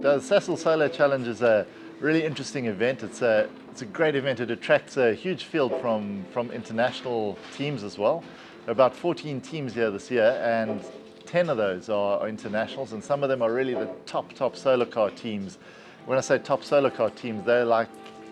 The Sasol Solar Challenge is a really interesting event. It's a great event. It attracts a huge field from international teams as well. There are about 14 teams here this year, and 10 of those are internationals, and some of them are really the top solar car teams. When I say top solar car teams, they're like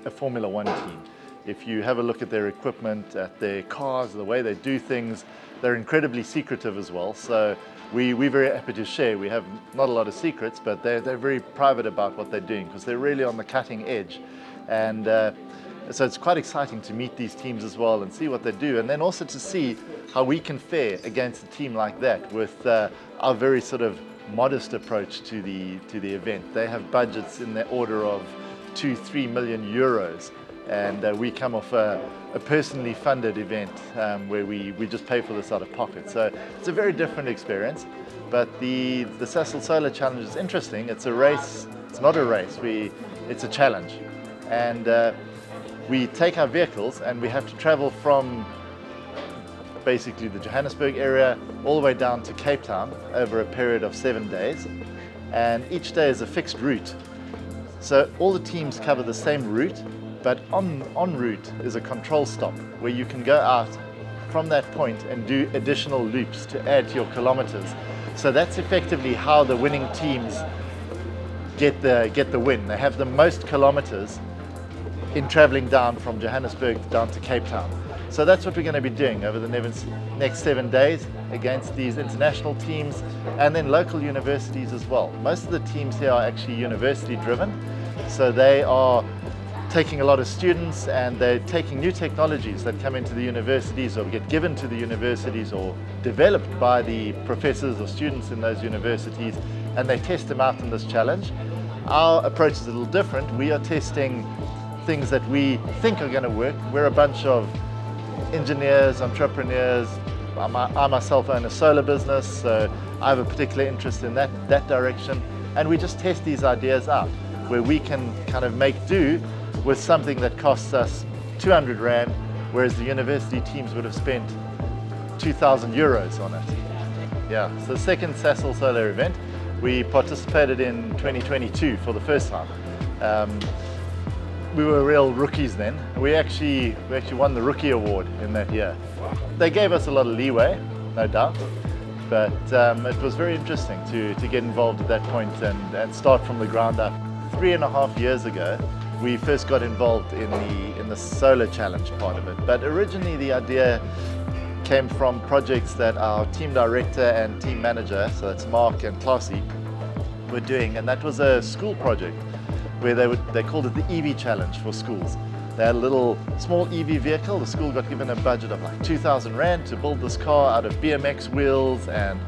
a Formula One team. If you have a look at their equipment, at their cars, the way they do things, they're incredibly secretive as well. So we're very happy to share. We have not a lot of secrets, but they're very private about what they're doing because they're really on the cutting edge. And so it's quite exciting to meet these teams as well and see what they do, and then also to see how we can fare against a team like that with our very sort of modest approach to the event. They have budgets in the order of 2-3 million euros. And we come off a personally funded event where we just pay for this out of pocket. So it's a very different experience. But the Sasol Solar Challenge is interesting. It's a race. It's not a race. It's a challenge. And we take our vehicles and we have to travel from basically the Johannesburg area all the way down to Cape Town over a period of 7 days. And each day is a fixed route. So all the teams cover the same route. But en route is a control stop where you can go out from that point and do additional loops to add to your kilometers. So that's effectively how the winning teams get the win. They have the most kilometers in traveling down from Johannesburg down to Cape Town. So that's what we're going to be doing over the next 7 days against these international teams and then local universities as well. Most of the teams here are actually university driven, so they are taking a lot of students and they're taking new technologies that come into the universities or get given to the universities or developed by the professors or students in those universities, and they test them out in this challenge. Our approach is a little different. We are testing things that we think are going to work. We're a bunch of engineers, entrepreneurs. I myself own a solar business, so I have a particular interest in that direction, and we just test these ideas out where we can kind of make do with something that costs us 200 Rand, whereas the university teams would have spent 2,000 euros on it. Yeah, so the second Sasol Solar event, we participated in 2022 for the first time. We were real rookies then. We actually won the rookie award in that year. They gave us a lot of leeway, no doubt, but it was very interesting to get involved at that point and start from the ground up. 3.5 years ago, we first got involved in the solar challenge part of it. But originally the idea came from projects that our team director and team manager, so that's Mark and Classy, were doing, and that was a school project where they called it the EV challenge for schools. They had a little small EV vehicle. The school got given a budget of like 2,000 Rand to build this car out of BMX wheels and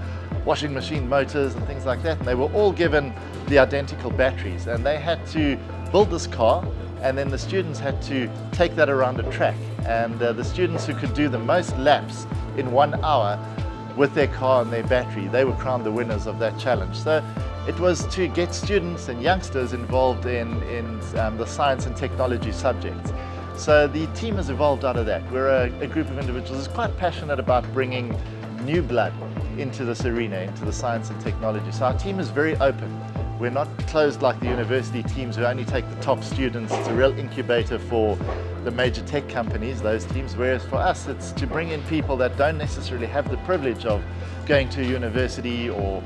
washing machine motors and things like that, and they were all given the identical batteries, and they had to build this car, and then the students had to take that around a track, and the students who could do the most laps in 1 hour with their car and their battery, they were crowned the winners of that challenge. So it was to get students and youngsters involved in the science and technology subjects. So the team has evolved out of that. We're a group of individuals who's quite passionate about bringing new blood into this arena, into the science and technology. So our team is very open. We're not closed like the university teams who only take the top students. It's a real incubator for the major tech companies, those teams, whereas for us it's to bring in people that don't necessarily have the privilege of going to a university or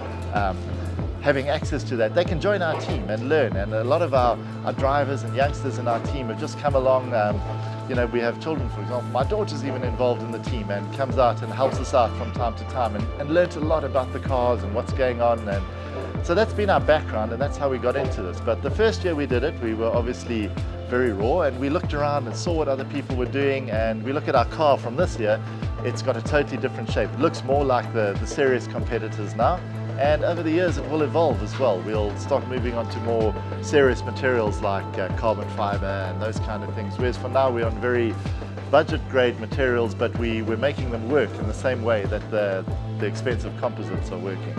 having access to that. They can join our team and learn, and a lot of our drivers and youngsters in our team have just come along. You know, we have children, for example. My daughter's even involved in the team and comes out and helps us out from time to time and learnt a lot about the cars and what's going on. And so that's been our background, and that's how we got into this. But the first year we did it, we were obviously very raw, and we looked around and saw what other people were doing, and we look at our car from this year, it's got a totally different shape. It looks more like the serious competitors now, and over the years it will evolve as well. We'll start moving on to more serious materials like carbon fiber and those kind of things, whereas for now we're on very budget grade materials, but we're making them work in the same way that the expensive composites are working.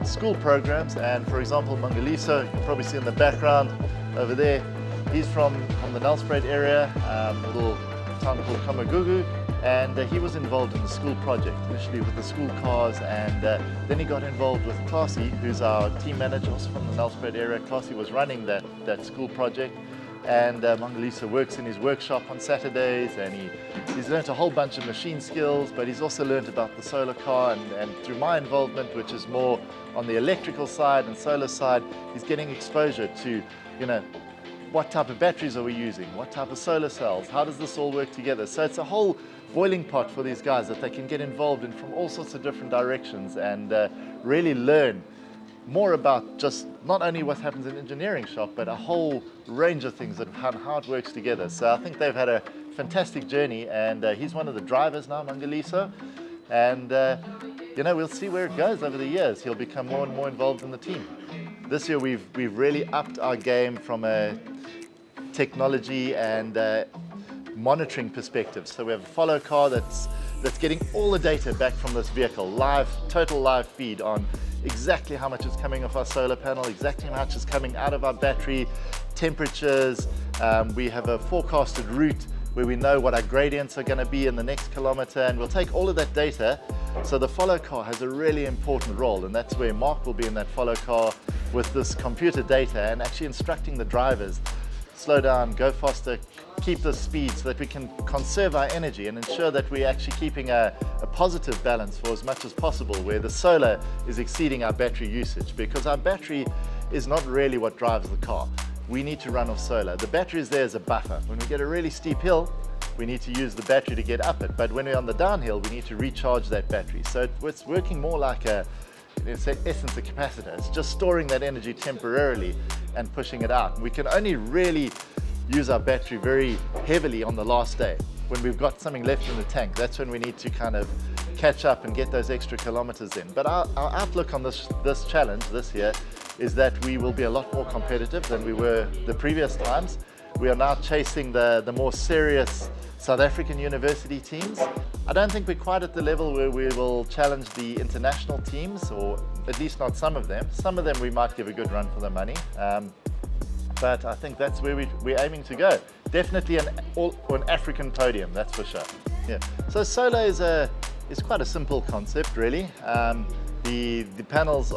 School programs, and for example Mangaliso, you can probably see in the background over there, he's from the Nelspruit area, a little town called Kamagugu, and he was involved in the school project, initially with the school cars, and then he got involved with Classy, who's our team manager also from the Nelspruit area. Classy was running that school project, and Mangaliso works in his workshop on Saturdays, and he's learnt a whole bunch of machine skills, but he's also learnt about the solar car, and through my involvement, which is more on the electrical side and solar side, he's getting exposure to, what type of batteries are we using? What type of solar cells? How does this all work together? So it's a whole boiling pot for these guys that they can get involved in from all sorts of different directions and really learn more about just not only what happens in engineering shop, but a whole range of things and how it works together. So I think they've had a fantastic journey, and he's one of the drivers now, Mangaliso, and we'll see where it goes over the years. He'll become more and more involved in the team. This year we've really upped our game from a technology and monitoring perspective. So we have a follow car that's getting all the data back from this vehicle, total live feed on exactly how much is coming off our solar panel, exactly how much is coming out of our battery, temperatures. We have a forecasted route where we know what our gradients are going to be in the next kilometer, and we'll take all of that data. So the follow car has a really important role, and that's where Mark will be in that follow car with this computer data and actually instructing the drivers, slow down, go faster, keep the speed, so that we can conserve our energy and ensure that we're actually keeping a positive balance for as much as possible, where the solar is exceeding our battery usage, because our battery is not really what drives the car. We need to run off solar. The battery is there as a buffer. When we get a really steep hill, we need to use the battery to get up it, but when we're on the downhill, we need to recharge that battery. So it's working more like in essence, a capacitor. It's just storing that energy temporarily and pushing it out. We can only really use our battery very heavily on the last day, when we've got something left in the tank. That's when we need to kind of catch up and get those extra kilometers in. But our outlook on this challenge this year is that we will be a lot more competitive than we were the previous times. We are now chasing the more serious South African university teams. I don't think we're quite at the level where we will challenge the international teams, or at least not some of them. Some of them we might give a good run for the money. But I think that's where we're aiming to go. Definitely an African podium, that's for sure. Yeah. So solar is quite a simple concept, really. The panels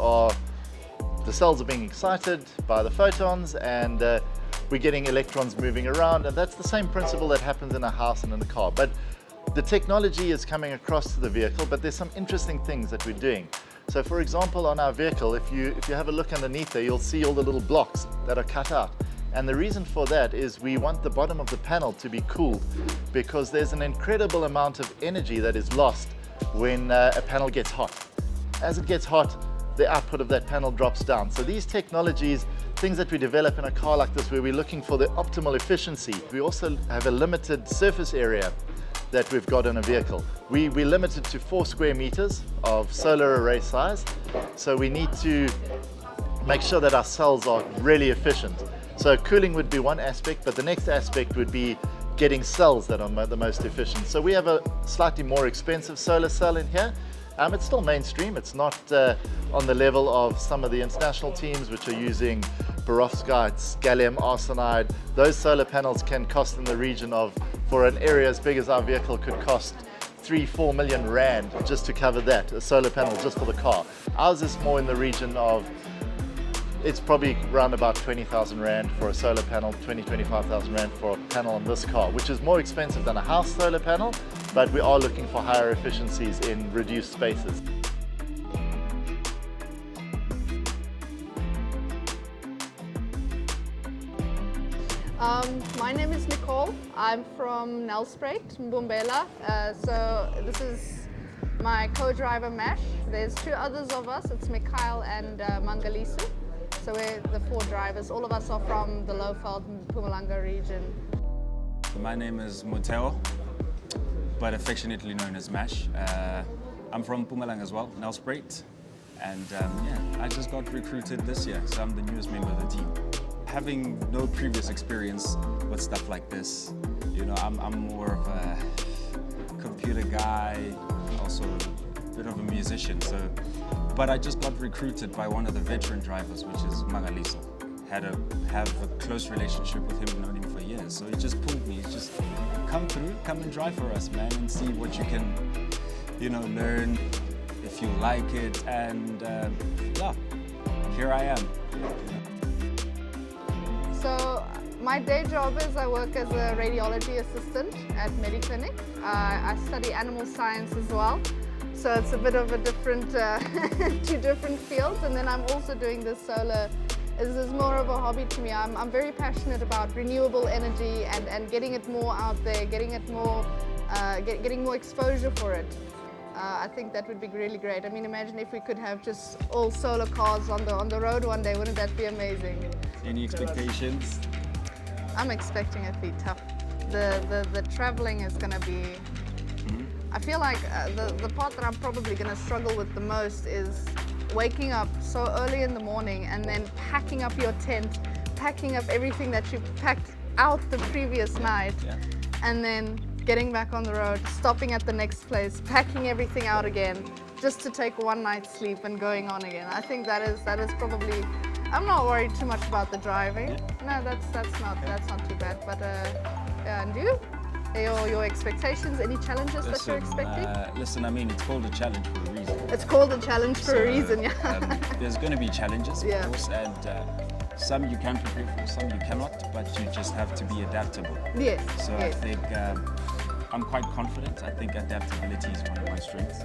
the cells are being excited by the photons, and we're getting electrons moving around, and that's the same principle that happens in a house and in a car. But the technology is coming across to the vehicle, but there's some interesting things that we're doing. So for example, on our vehicle, if you have a look underneath there, you'll see all the little blocks that are cut out. And the reason for that is we want the bottom of the panel to be cooled, because there's an incredible amount of energy that is lost when a panel gets hot. As it gets hot, the output of that panel drops down. So these technologies, things that we develop in a car like this, where we're looking for the optimal efficiency. We also have a limited surface area that we've got in a vehicle. We're limited to 4 square meters of solar array size. So we need to make sure that our cells are really efficient. So cooling would be one aspect, but the next aspect would be getting cells that are the most efficient. So we have a slightly more expensive solar cell in here. It's still mainstream. It's not on the level of some of the international teams, which are using perovskites, gallium arsenide. Those solar panels can cost in the region of, for an area as big as our vehicle, could cost 3-4 million rand just to cover that, a solar panel just for the car. Ours is more in the region of, it's probably around about 20,000 rand for a solar panel, 25,000 rand for a panel on this car, which is more expensive than a house solar panel, but we are looking for higher efficiencies in reduced spaces. My name is Nicole. I'm from Nelspruit, Mbumbela. So this is my co-driver Mash. There's 2 others of us. It's Mikhail and Mangaliso. So we're the 4 drivers. All of us are from the Lowveld, Mpumalanga region. My name is Muteo, but affectionately known as Mash. I'm from Mpumalanga as well, Nelspruit. And I just got recruited this year, so I'm the newest member of the team. Having no previous experience with stuff like this, I'm more of a computer guy, also a bit of a musician. But I just got recruited by one of the veteran drivers, which is Mangaliso. Have a close relationship with him, known him for years. years. So he just pulled me. He's just come through, come and drive for us, man, and see what you can, learn, if you like it. And yeah, here I am. So my day job is I work as a radiology assistant at Mediclinic. I study animal science as well. So it's a bit of a different, two different fields. And then I'm also doing this solar. This is more of a hobby to me. I'm very passionate about renewable energy and getting it more out there, getting it more, getting more exposure for it. I think that would be really great. I mean, imagine if we could have just all solar cars on the road one day. Wouldn't that be amazing? Any expectations? I'm expecting it to be tough. The traveling is going to be. I feel like the part that I'm probably going to struggle with the most is waking up so early in the morning and then packing up your tent, packing up everything that you packed out the previous night, and then getting back on the road, stopping at the next place, packing everything out again, just to take one night's sleep and going on again. I think that is probably. I'm not worried too much about the driving. No, that's not too bad. But yeah, and you? Your expectations? Any challenges that you're expecting? Listen, I mean, it's called a challenge for a reason. It's called a challenge for a reason, yeah. There's going to be challenges, of course, and some you can prepare for, some you cannot, but you just have to be adaptable. Yes. So I think I'm quite confident. I think adaptability is one of my strengths.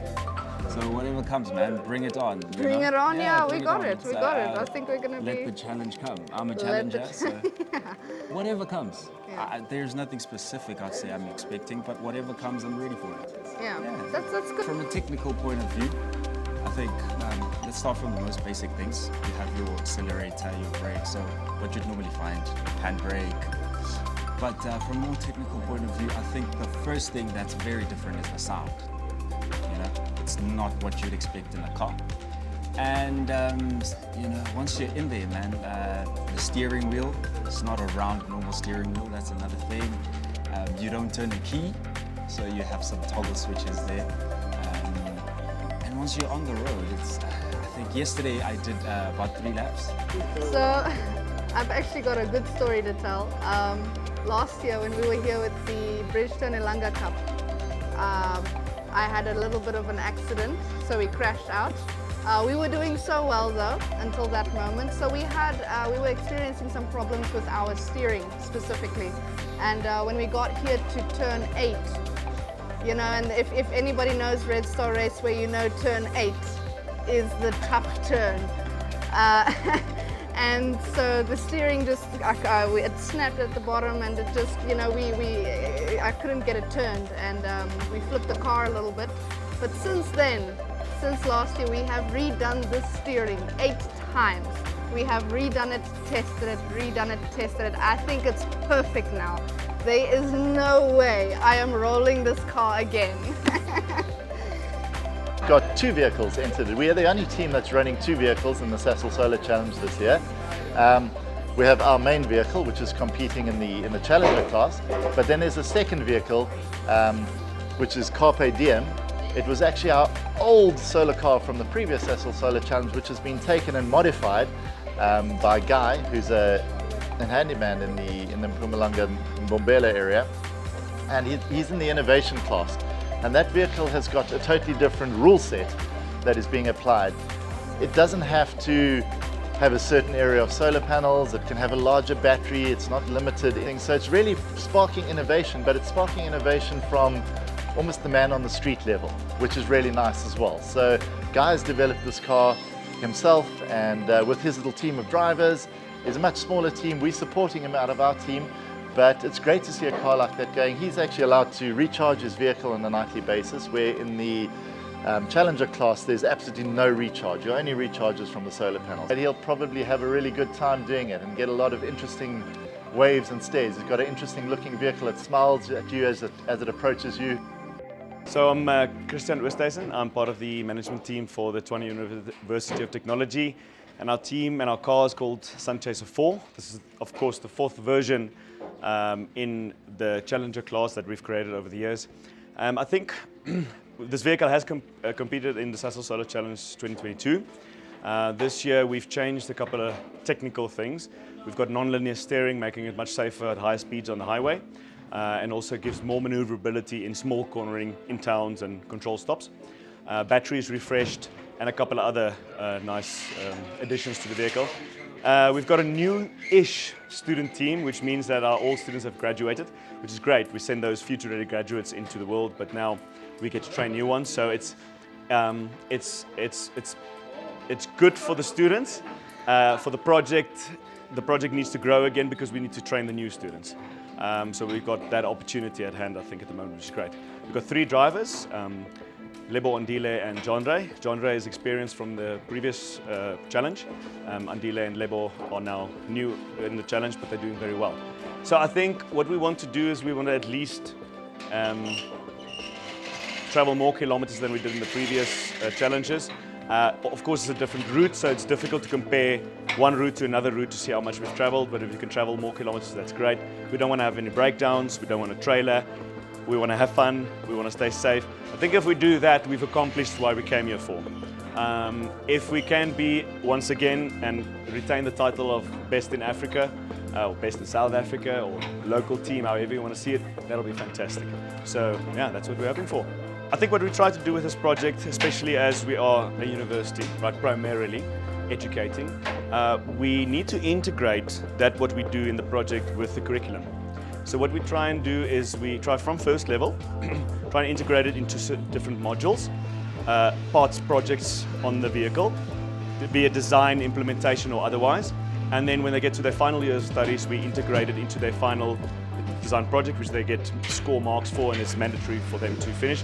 So whatever comes, man, bring it on. Bring it on, yeah, we got it. We got it. I think we're going to let the challenge come. I'm a challenger, so whatever comes. There's nothing specific I'd say I'm expecting, but whatever comes, I'm ready for it. Yeah. That's good. From a technical point of view, I think let's start from the most basic things. You have your accelerator, your brake, so what you'd normally find, handbrake. But from a more technical point of view, I think the first thing that's very different is the sound. It's not what you'd expect in a car. And once you're in there, man, the steering wheel, it's not a round normal steering wheel, that's another thing. You don't turn the key, so you have some toggle switches there. And once you're on the road, I think yesterday I did about 3 laps. So I've actually got a good story to tell. Last year when we were here with the Bridgestone Ilanga Cup, I had a little bit of an accident, so we crashed out. We were doing so well though, until that moment. So we were experiencing some problems with our steering specifically. And when we got here to turn 8, and if anybody knows Red Star Raceway, turn 8 is the tough turn. And so the steering just, it snapped at the bottom, and it just, I couldn't get it turned, and we flipped the car a little bit. But since last year, we have redone this steering 8 times. We have redone it, tested it, redone it, tested it. I think it's perfect now. There is no way I am rolling this car again. Got 2 vehicles entered. We are the only team that's running 2 vehicles in the Sasol Solar Challenge this year. We have our main vehicle, which is competing in the Challenger class, but then there's a second vehicle, which is Carpe Diem. It was actually our old solar car from the previous Sasol Solar Challenge, which has been taken and modified by Guy, who's a handyman in the Mpumalanga Mbombela area, and he's in the innovation class. And that vehicle has got a totally different rule set that is being applied. It doesn't have to have a certain area of solar panels, it can have a larger battery, it's not limited. So it's really sparking innovation, but it's sparking innovation from almost the man on the street level, which is really nice as well. So Guy's developed this car himself, and with his little team of drivers. It's a much smaller team, we're supporting him out of our team. But it's great to see a car like that going. He's actually allowed to recharge his vehicle on a nightly basis, where in the Challenger class there's absolutely no recharge. Your only recharge is from the solar panels. And he'll probably have a really good time doing it and get a lot of interesting waves and stares. He's got an interesting looking vehicle. It smiles at you as it approaches you. So I'm Christian Oosthuizen. I'm part of the management team for the Tshwane University of Technology. And our team and our car is called Sunchaser 4. This is, of course, the 4th version in the Challenger class that we've created over the years. I think this vehicle has competed in the Sasol Solar Challenge 2022. This year we've changed a couple of technical things. We've got non-linear steering, making it much safer at higher speeds on the highway, and also gives more maneuverability in small cornering in towns and control stops. Battery is refreshed, and a couple of other nice additions to the vehicle. We've got a new-ish student team, which means that all students have graduated, which is great. We send those future-ready graduates into the world, but now we get to train new ones. So it's good for the students. For the project needs to grow again because we need to train the new students. So we've got that opportunity at hand, I think, at the moment, which is great. We've got 3 drivers. Lebo, Andile and Jarret. Jarret is experienced from the previous challenge. Andile and Lebo are now new in the challenge, but they're doing very well. So I think what we want to do is we want to at least travel more kilometers than we did in the previous challenges. Of course, it's a different route, so it's difficult to compare one route to another route to see how much we've traveled, but if you can travel more kilometers, that's great. We don't want to have any breakdowns, we don't want a trailer. We want to have fun, we want to stay safe. I think if we do that, we've accomplished what we came here for. If we can be, once again, and retain the title of Best in Africa, or Best in South Africa, or local team, however you want to see it, that'll be fantastic. So, yeah, that's what we're hoping for. I think what we try to do with this project, especially as we are a university, right, primarily educating, we need to integrate that what we do in the project with the curriculum. So what we try and do is we try from first level, try and integrate it into different modules, parts projects on the vehicle, be it design, implementation or otherwise. And then when they get to their final year of studies, we integrate it into their final design project, which they get score marks for, and it's mandatory for them to finish.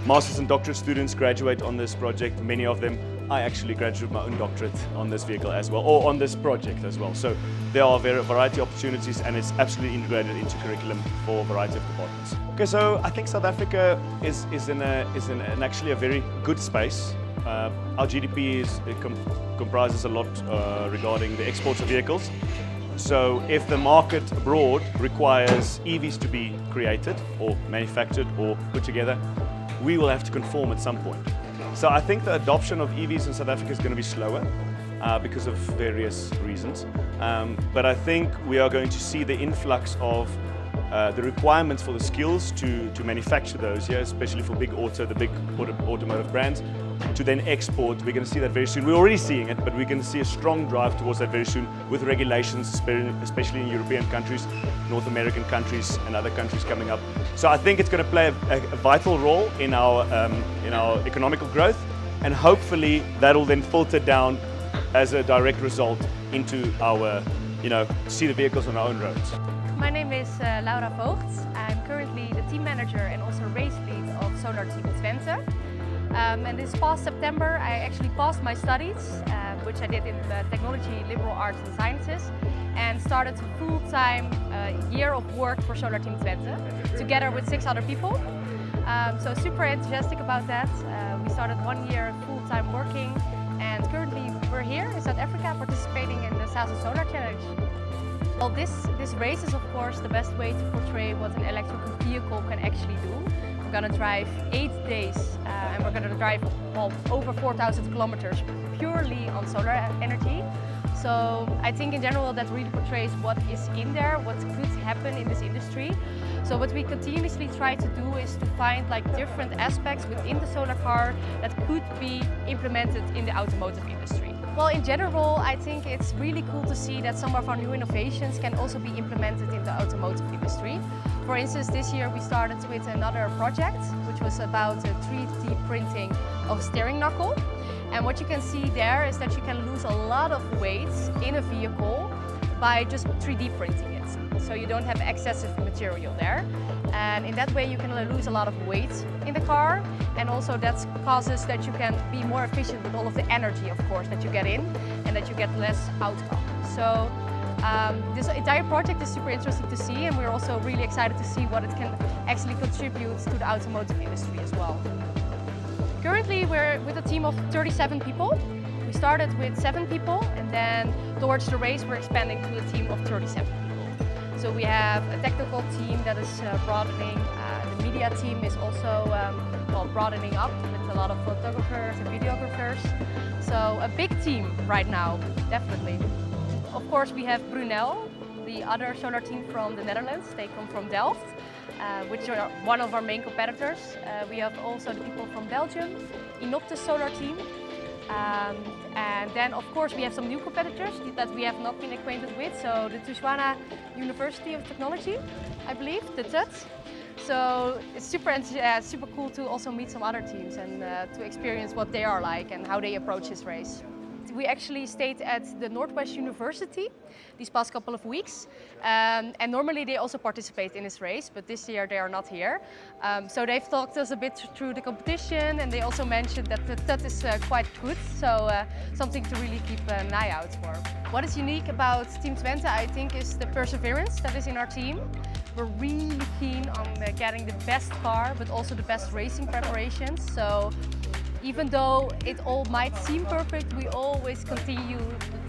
Masters and doctorate students graduate on this project, many of them. I actually graduated my own doctorate on this vehicle as well, or on this project as well. So there are a variety of opportunities, and it's absolutely integrated into curriculum for a variety of departments. Okay, so I think South Africa is in actually a very good space. Our GDP comprises a lot regarding the exports of vehicles. So if the market abroad requires EVs to be created or manufactured or put together, we will have to conform at some point. So I think the adoption of EVs in South Africa is going to be slower because of various reasons. But I think we are going to see the influx of the requirements for the skills to manufacture those, yeah, especially for the big automotive brands, to then export. We're going to see that very soon. We're already seeing it, but we're going to see a strong drive towards that very soon with regulations, especially in European countries, North American countries, and other countries coming up. So I think it's going to play a vital role in our economical growth, and hopefully that will then filter down as a direct result into our, see the vehicles on our own roads. My name is Laura Voogd. I'm currently the team manager and also race lead of Solar Team Twente. And this past September I actually passed my studies, which I did in technology, liberal arts and sciences, and started a full-time year of work for Solar Team Twente, together with 6 other people. So super enthusiastic about that. We started 1 year full-time working, and currently we're here in South Africa participating in the Sasol Solar Challenge. Well, this race is of course the best way to portray what an electrical vehicle can actually do. We're going to drive 8 days and we're going to drive over 4,000 kilometers purely on solar energy. So I think in general that really portrays what is in there, what could happen in this industry. So what we continuously try to do is to find different aspects within the solar car that could be implemented in the automotive industry. Well, in general, I think it's really cool to see that some of our new innovations can also be implemented in the automotive industry. For instance, this year we started with another project, which was about 3D printing of a steering knuckle. And what you can see there is that you can lose a lot of weight in a vehicle by just 3D printing it. So you don't have excessive material there. And in that way you can lose a lot of weight in the car, and also that causes that you can be more efficient with all of the energy, of course, that you get in, and that you get less outcome. So this entire project is super interesting to see, and we're also really excited to see what it can actually contribute to the automotive industry as well. Currently we're with a team of 37 people. We started with 7 people, and then towards the race we're expanding to a team of 37 people. So we have a technical team that is broadening. The media team is also broadening up with a lot of photographers and videographers. So a big team right now, definitely. of course, we have Brunel, the other solar team from the Netherlands. They come from Delft, which are one of our main competitors. We have also the people from Belgium, Inoptis Solar team. And then, of course, we have some new competitors that we have not been acquainted with. So the Tushwana University of Technology, I believe, the TUT. So it's super cool to also meet some other teams and to experience what they are like and how they approach this race. We actually stayed at the Northwest University these past couple of weeks, and normally they also participate in this race, but this year they are not here. So they've talked us a bit through the competition, and they also mentioned that the TUT is quite good, so something to really keep an eye out for. What is unique about Team Twente, I think, is the perseverance that is in our team. We're really keen on getting the best car, but also the best racing preparations. So even though it all might seem perfect, we always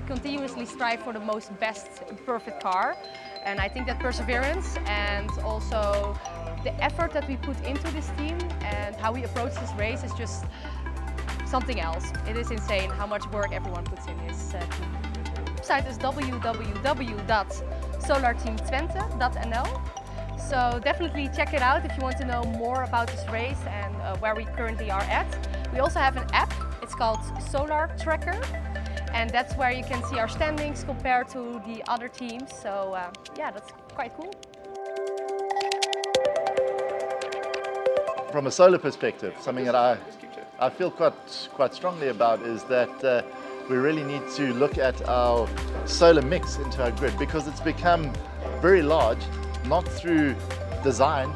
continuously strive for the most best perfect car. And I think that perseverance and also the effort that we put into this team and how we approach this race is just something else. It is insane how much work everyone puts in this team. The website is www.solarteamtwente.nl. So definitely check it out if you want to know more about this race and where we currently are at. We also have an app, it's called Solar Tracker, and that's where you can see our standings compared to the other teams. So yeah, that's quite cool. From a solar perspective, something that I feel quite strongly about is that we really need to look at our solar mix into our grid, because it's become very large, not through design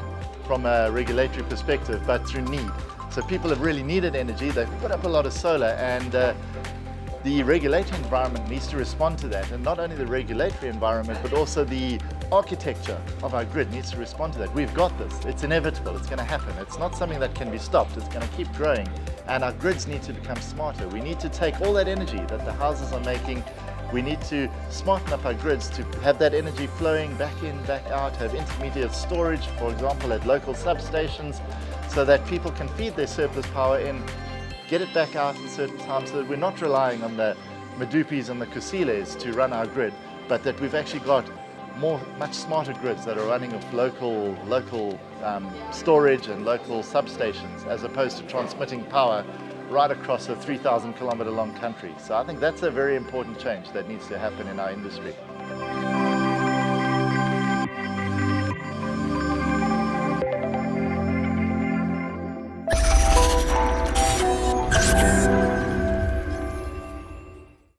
from a regulatory perspective, but through need. So people have really needed energy, they've put up a lot of solar, and the regulatory environment needs to respond to that. And not only the regulatory environment, but also the architecture of our grid needs to respond to that. We've got this, it's inevitable, it's going to happen. It's not something that can be stopped, it's going to keep growing. And our grids need to become smarter. We need to take all that energy that the houses are making, we need to smarten up our grids to have that energy flowing back in, back out, have intermediate storage, for example, at local substations, so that people can feed their surplus power in, get it back out in certain times, so that we're not relying on the Medupis and the Kusiles to run our grid, but that we've actually got much smarter grids that are running off local storage and local substations, as opposed to transmitting power right across a 3,000 kilometer long country. So I think that's a very important change that needs to happen in our industry.